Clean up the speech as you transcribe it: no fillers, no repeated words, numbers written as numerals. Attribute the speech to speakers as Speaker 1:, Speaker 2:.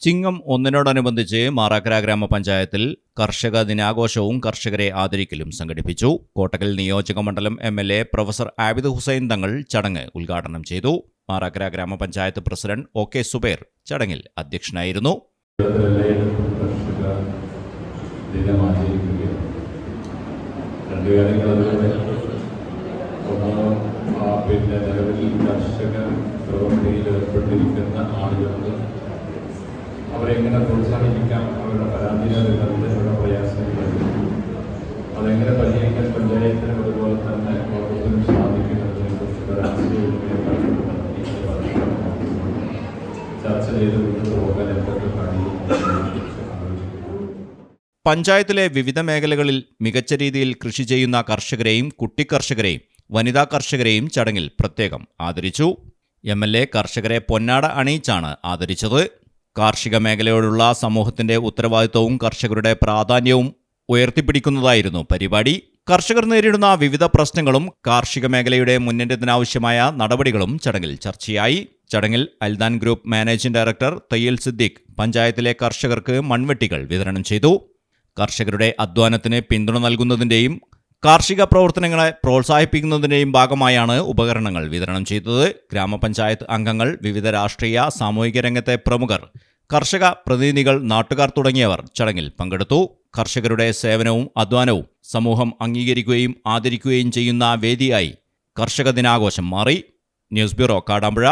Speaker 1: ചിങ്ങം 1-നോടനുബന്ധിച്ച് മാറാക്കര ഗ്രാമപഞ്ചായത്തിൽ കർഷക ദിനാഘോഷവും കർഷകരെ ആദരിക്കലും സംഘടിപ്പിച്ചു. കോട്ടക്കൽ നിയോജക മണ്ഡലം MLA പ്രൊഫസർ ആബിദ് ഹുസൈൻ തങ്ങൾ ചടങ്ങ് ഉദ്ഘാടനം ചെയ്തു. മാറാക്കര ഗ്രാമപഞ്ചായത്ത് പ്രസിഡന്റ് OK സുബൈർ ചടങ്ങിൽ അധ്യക്ഷനായിരുന്നു.
Speaker 2: അവരെങ്ങനെ പ്രോത്സാഹിപ്പിക്കാം, അവരുടെ പരാതികളുണ്ട്, അവരുടെ പ്രയാസങ്ങളുണ്ട്, അതെങ്ങനെ പരിഹരിക്കാൻ പഞ്ചായത്തിനും അതുപോലെ തന്നെ ഗവൺമെന്റിനും സാധിക്കുന്നതിനെക്കുറിച്ചുള്ള ചർച്ച ചെയ്ത് മുന്നോട്ട് പോകാൻ എന്തൊക്കെ കഴിയും.
Speaker 1: പഞ്ചായത്തിലെ വിവിധ മേഖലകളിൽ മികച്ച രീതിയിൽ കൃഷി ചെയ്യുന്ന കർഷകരെയും കുട്ടിക്കർഷകരെയും വനിതാ കർഷകരെയും ചടങ്ങിൽ പ്രത്യേകം ആദരിച്ചു. MLA കർഷകരെ പൊന്നാട അണിയിച്ചാണ് ആദരിച്ചത്. കാർഷിക മേഖലയോടുള്ള സമൂഹത്തിന്റെ ഉത്തരവാദിത്വവും കർഷകരുടെ പ്രാധാന്യവും ഉയർത്തിപ്പിടിക്കുന്നതായിരുന്നു പരിപാടി. കർഷകർ നേരിടുന്ന വിവിധ പ്രശ്നങ്ങളും കാർഷിക മേഖലയുടെ മുന്നേറ്റത്തിനാവശ്യമായ നടപടികളും ചടങ്ങിൽ ചർച്ചയായി. ചടങ്ങിൽ അൽദാൻ ഗ്രൂപ്പ് മാനേജിംഗ് ഡയറക്ടർ തയ്യൽ സിദ്ദീഖ് പഞ്ചായത്തിലെ കർഷകർക്ക് മൺവെട്ടികൾ വിതരണം ചെയ്തു. കർഷകരുടെ അധ്വാനത്തിന് പിന്തുണ നൽകുന്നതിന്റെയും കാർഷിക പ്രവർത്തനങ്ങളെ പ്രോത്സാഹിപ്പിക്കുന്നതിന്റെയും ഭാഗമായാണ് ഉപകരണങ്ങൾ വിതരണം ചെയ്തത്. ഗ്രാമപഞ്ചായത്ത് അംഗങ്ങൾ, വിവിധ രാഷ്ട്രീയ സാമൂഹിക രംഗത്തെ പ്രമുഖർ, കർഷക പ്രതിനിധികൾ, നാട്ടുകാർ തുടങ്ങിയവർ ചടങ്ങിൽ പങ്കെടുത്തു. കർഷകരുടെ സേവനവും അധ്വാനവും സമൂഹം അംഗീകരിക്കുകയും ആദരിക്കുകയും ചെയ്യുന്ന വേദിയായി കർഷക ദിനാഘോഷം മാറി. News bureau, Kadampuzha.